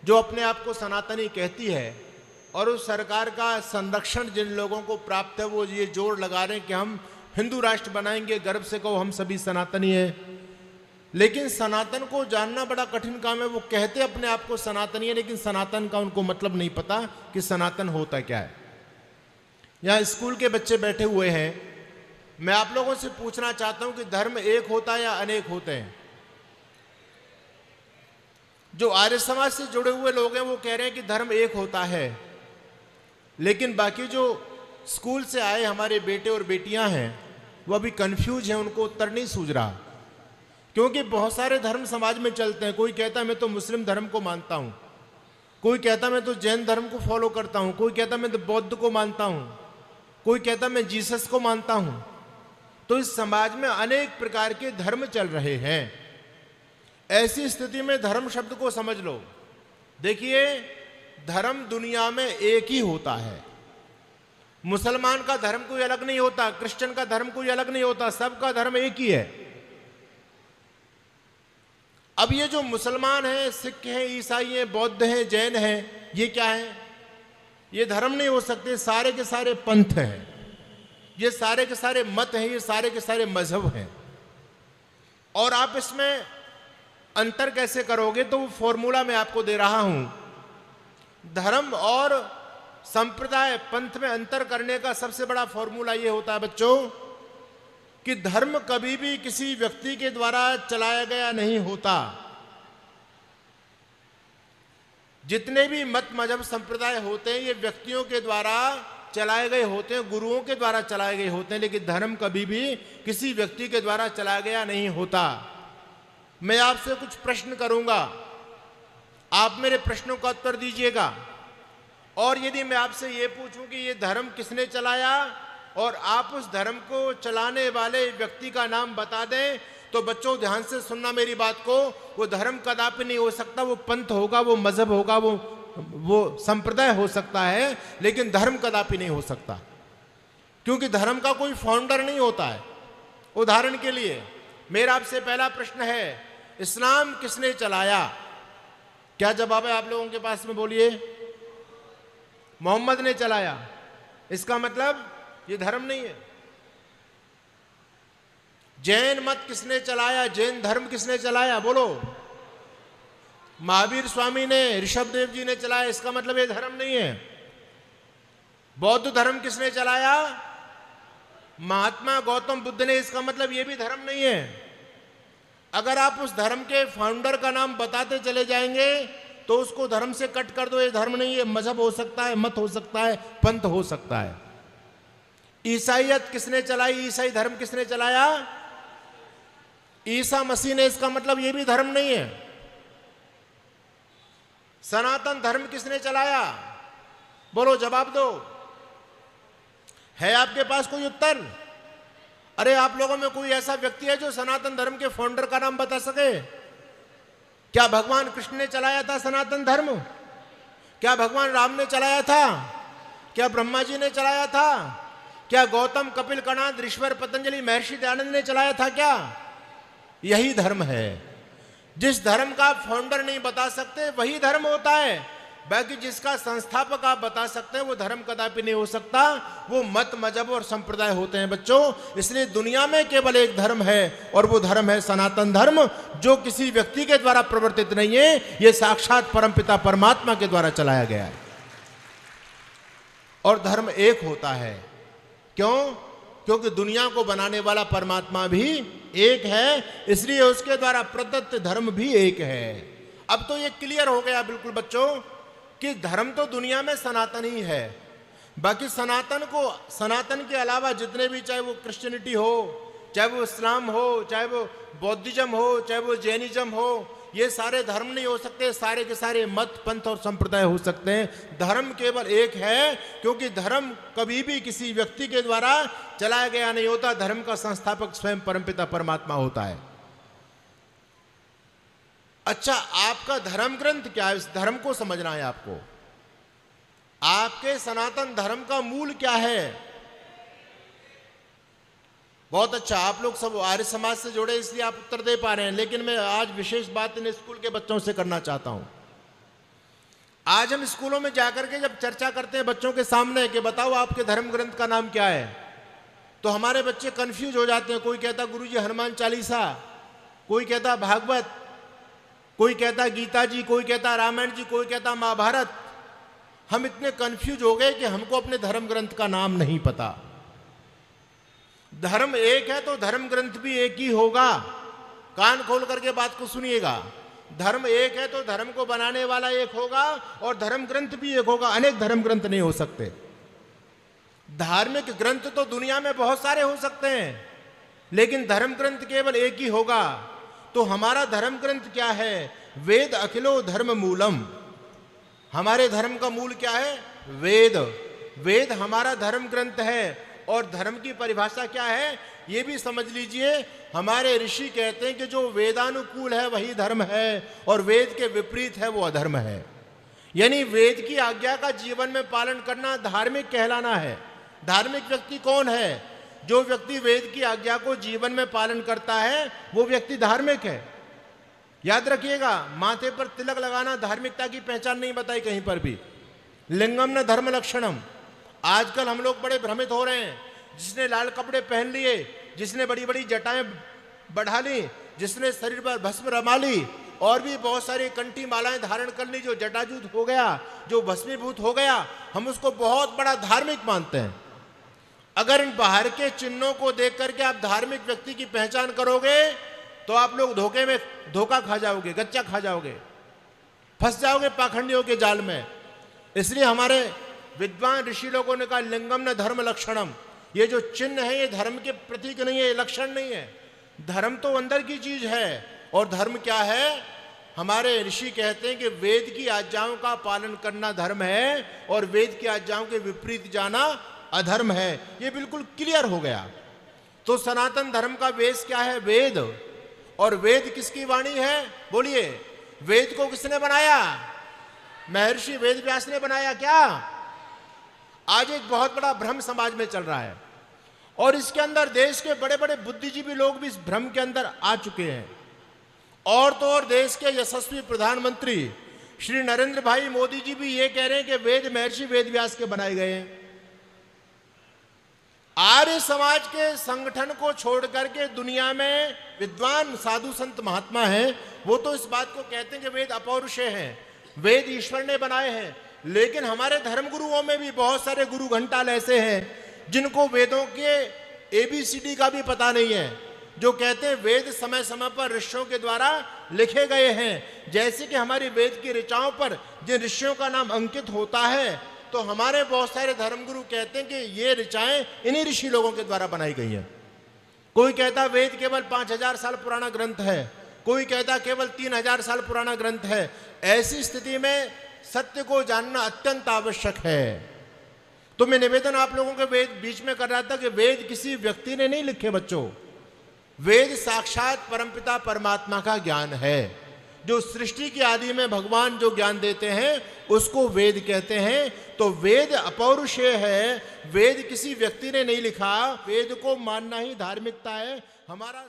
जो अपने आप को सनातनी कहती है और उस सरकार का संरक्षण जिन लोगों को प्राप्त है वो ये जोर लगा रहे हैं कि हम हिंदू राष्ट्र बनाएंगे, गर्व से कहो हम सभी सनातनी हैं। लेकिन सनातन को जानना बड़ा कठिन काम है। वो कहते अपने आप को सनातनी है, लेकिन सनातन का उनको मतलब नहीं पता कि सनातन होता क्या है। यहाँ स्कूल के बच्चे बैठे हुए हैं, मैं आप लोगों से पूछना चाहता हूं कि धर्म एक होता है या अनेक होते हैं? जो आर्य समाज से जुड़े हुए लोग हैं वो कह रहे हैं कि धर्म एक होता है, लेकिन बाकी जो स्कूल से आए हमारे बेटे और बेटियां हैं वो अभी कंफ्यूज हैं, उनको उत्तर नहीं सूझ रहा। क्योंकि बहुत सारे धर्म समाज में चलते हैं। कोई कहता है मैं तो मुस्लिम धर्म को मानता हूं, कोई कहता मैं तो जैन धर्म को फॉलो करता हूं, कोई कहता मैं तो बौद्ध को मानता हूं, कोई कहता मैं जीसस को मानता हूं। तो इस समाज में अनेक प्रकार के धर्म चल रहे हैं। ऐसी स्थिति में धर्म शब्द को समझ लो। देखिए, धर्म दुनिया में एक ही होता है। मुसलमान का धर्म कोई अलग नहीं होता, क्रिश्चियन का धर्म कोई अलग नहीं होता, सबका धर्म एक ही है। अब ये जो मुसलमान हैं, सिख हैं, ईसाई हैं, बौद्ध हैं, जैन हैं, ये क्या है? ये धर्म नहीं हो सकते। सारे के सारे पंथ हैं, ये सारे के सारे मत हैं, ये सारे के सारे मजहब हैं। और आप इसमें अंतर कैसे करोगे? तो वो फॉर्मूला मैं आपको दे रहा हूं। धर्म और संप्रदाय, पंथ में अंतर करने का सबसे बड़ा फॉर्मूला ये होता है बच्चों कि धर्म कभी भी किसी व्यक्ति के द्वारा चलाया गया नहीं होता। जितने भी मत मजहब संप्रदाय होते हैं ये व्यक्तियों के द्वारा चलाए गए होते हैं, गुरुओं के द्वारा चलाए गए होते हैं, लेकिन धर्म कभी भी किसी व्यक्ति के द्वारा चलाया गया नहीं होता। मैं आपसे कुछ प्रश्न करूंगा, आप मेरे प्रश्नों का उत्तर दीजिएगा। और यदि मैं आपसे ये पूछूं कि ये धर्म किसने चलाया और आप उस धर्म को चलाने वाले व्यक्ति का नाम बता दें, तो बच्चों ध्यान से सुनना मेरी बात को। वो धर्म कदापि नहीं हो सकता, वो पंथ होगा, वो मजहब होगा, वो संप्रदाय हो सकता है, लेकिन धर्म कदापि नहीं हो सकता, क्योंकि धर्म का कोई फाउंडर नहीं होता है। उदाहरण के लिए मेरा आपसे पहला प्रश्न है, इस्लाम किसने चलाया? क्या जवाब है आप लोगों के पास में? बोलिए। मोहम्मद ने चलाया। इसका मतलब ये धर्म नहीं है। जैन मत किसने चलाया? जैन धर्म किसने चलाया? बोलो। महावीर स्वामी ने, ऋषभ देव जी ने चलाया। इसका मतलब ये धर्म नहीं है। बौद्ध धर्म किसने चलाया? महात्मा गौतम बुद्ध ने। इसका मतलब ये भी धर्म नहीं है। अगर आप उस धर्म के फाउंडर का नाम बताते चले जाएंगे तो उसको धर्म से कट कर दो, ये धर्म नहीं है। मजहब हो सकता है, मत हो सकता है, पंथ हो सकता है। ईसाईयत किसने चलाई? ईसाई धर्म किसने चलाया? ईसा मसीह ने। इसका मतलब यह भी धर्म नहीं है। सनातन धर्म किसने चलाया? बोलो, जवाब दो। है आपके पास कोई उत्तर? अरे आप लोगों में कोई ऐसा व्यक्ति है जो सनातन धर्म के फाउंडर का नाम बता सके? क्या भगवान कृष्ण ने चलाया था सनातन धर्म? क्या भगवान राम ने चलाया था? क्या ब्रह्मा जी ने चलाया था? क्या गौतम, कपिल, कणाद, ऋषिवर, पतंजलि, महर्षि दयानंद ने चलाया था? क्या यही धर्म है? जिस धर्म का आप फाउंडर नहीं बता सकते वही धर्म होता है। बाकी जिसका संस्थापक आप बता सकते हैं वो धर्म कदापि नहीं हो सकता। वो मत, मजहब और संप्रदाय होते हैं बच्चों। इसलिए दुनिया में केवल एक धर्म है और वो धर्म है सनातन धर्म, जो किसी व्यक्ति के द्वारा प्रवर्तित नहीं है। ये साक्षात परमपिता परमात्मा के द्वारा चलाया गया है। और धर्म एक होता है। क्यों? क्योंकि दुनिया को बनाने वाला परमात्मा भी एक है, इसलिए उसके द्वारा प्रदत्त धर्म भी एक है। अब तो ये क्लियर हो गया बिल्कुल बच्चों कि धर्म तो दुनिया में सनातन ही है। बाकी सनातन के अलावा जितने भी, चाहे वो क्रिश्चियनिटी हो, चाहे वो इस्लाम हो, चाहे वो बौद्धिज्म हो, चाहे वो जैनिज्म हो, ये सारे धर्म नहीं हो सकते। सारे के सारे मत, पंथ और संप्रदाय हो सकते हैं। धर्म केवल एक है, क्योंकि धर्म कभी भी किसी व्यक्ति के द्वारा चलाया गया नहीं होता। धर्म का संस्थापक स्वयं परमपिता परमात्मा होता है। अच्छा, आपका धर्म ग्रंथ क्या है? इस धर्म को समझना है आपको। आपके सनातन धर्म का मूल क्या है? बहुत अच्छा, आप लोग सब आर्य समाज से जुड़े इसलिए आप उत्तर दे पा रहे हैं। लेकिन मैं आज विशेष बात इन स्कूल के बच्चों से करना चाहता हूं। आज हम स्कूलों में जाकर के जब चर्चा करते हैं बच्चों के सामने कि बताओ आपके धर्म ग्रंथ का नाम क्या है, तो हमारे बच्चे कंफ्यूज हो जाते हैं। कोई कहता गुरुजी हनुमान चालीसा, कोई कहता भागवत, कोई कहता गीता जी, कोई कहता रामायण जी, कोई कहता महाभारत। हम इतने कंफ्यूज हो गए कि हमको अपने धर्म ग्रंथ का नाम नहीं पता। धर्म एक है तो धर्म ग्रंथ भी एक ही होगा। कान खोल करके बात को सुनिएगा। धर्म एक है तो धर्म को बनाने वाला एक होगा और धर्म ग्रंथ भी एक होगा। अनेक धर्म ग्रंथ नहीं हो सकते। धार्मिक ग्रंथ तो दुनिया में बहुत सारे हो सकते हैं, लेकिन धर्म ग्रंथ केवल एक ही होगा। तो हमारा धर्म ग्रंथ क्या है? वेद अखिलो धर्म मूलम। हमारे धर्म का मूल क्या है? वेद। वेद हमारा धर्म ग्रंथ है। और धर्म की परिभाषा क्या है ये भी समझ लीजिए। हमारे ऋषि कहते हैं कि जो वेदानुकूल है वही धर्म है और वेद के विपरीत है वो अधर्म है। यानी वेद की आज्ञा का जीवन में पालन करना धार्मिक कहलाना है। धार्मिक व्यक्ति कौन है? जो व्यक्ति वेद की आज्ञा को जीवन में पालन करता है वो व्यक्ति धार्मिक है। याद रखिएगा, माथे पर तिलक लगाना धार्मिकता की पहचान नहीं बताई कहीं पर भी। लिंगम न धर्म लक्षणम। आजकल हम लोग बड़े भ्रमित हो रहे हैं। जिसने लाल कपड़े पहन लिए, जिसने बड़ी बड़ी जटाएं बढ़ा ली, जिसने शरीर पर भस्म रमा ली और भी बहुत सारी कंठी मालाएं धारण कर ली, जो जटाजूत हो गया, जो भस्मीभूत हो गया, हम उसको बहुत बड़ा धार्मिक मानते हैं। अगर इन बाहर के चिन्हों को देख करके आप धार्मिक व्यक्ति की पहचान करोगे तो आप लोग धोखा खा जाओगे, गच्चा खा जाओगे, फंस जाओगे पाखंडियों के जाल में। इसलिए हमारे विद्वान ऋषि लोगों ने कहा लिंगम न धर्म लक्षणम। ये जो चिन्ह है ये धर्म के प्रतीक नहीं है, लक्षण नहीं है। धर्म तो अंदर की चीज है। और धर्म क्या है? हमारे ऋषि कहते हैं कि वेद की आज्ञाओं का पालन करना धर्म है और वेद की आज्ञाओं के विपरीत जाना अधर्म है। ये बिल्कुल क्लियर हो गया। तो सनातन धर्म का बेस क्या है? वेद। और वेद किसकी वाणी है? बोलिए, वेद को किसने बनाया? महर्षि वेद व्यास ने बनाया क्या? आज एक बहुत बड़ा भ्रम समाज में चल रहा है और इसके अंदर देश के बड़े बड़े बुद्धिजीवी लोग भी इस भ्रम के अंदर आ चुके हैं। और तो और देश के यशस्वी प्रधानमंत्री श्री नरेंद्र भाई मोदी जी भी ये कह रहे हैं कि वेद महर्षि वेद व्यास के बनाए गए हैं। आर्य समाज के संगठन को छोड़ करके दुनिया में विद्वान साधु संत महात्मा हैं, वो तो इस बात को कहते हैं कि वेद अपौरुषेय हैं, वेद ईश्वर ने बनाए हैं। लेकिन हमारे धर्म गुरुओं में भी बहुत सारे गुरु घंटाल ऐसे हैं जिनको वेदों के ABCD का भी पता नहीं है, जो कहते हैं वेद समय समय पर ऋषियों के द्वारा लिखे गए हैं। जैसे कि हमारी वेद की ऋचाओं पर जिन ऋषियों का नाम अंकित होता है, तो हमारे बहुत सारे धर्मगुरु कहते हैं कि ये ऋचाएं इन्हीं ऋषि लोगों के द्वारा बनाई गई हैं। कोई कहता वेद केवल 5000 साल पुराना ग्रंथ है, कोई कहता केवल 3000 साल पुराना ग्रंथ है। ऐसी स्थिति में सत्य को जानना अत्यंत आवश्यक है। तो मैं निवेदन आप लोगों के वेद बीच में कर रहा था कि वेद किसी व्यक्ति ने नहीं लिखे बच्चों। वेद साक्षात परमपिता परमात्मा का ज्ञान है। जो सृष्टि की आदि में भगवान जो ज्ञान देते हैं उसको वेद कहते हैं। तो वेद अपौरुषेय है, वेद किसी व्यक्ति ने नहीं लिखा। वेद को मानना ही धार्मिकता है। हमारा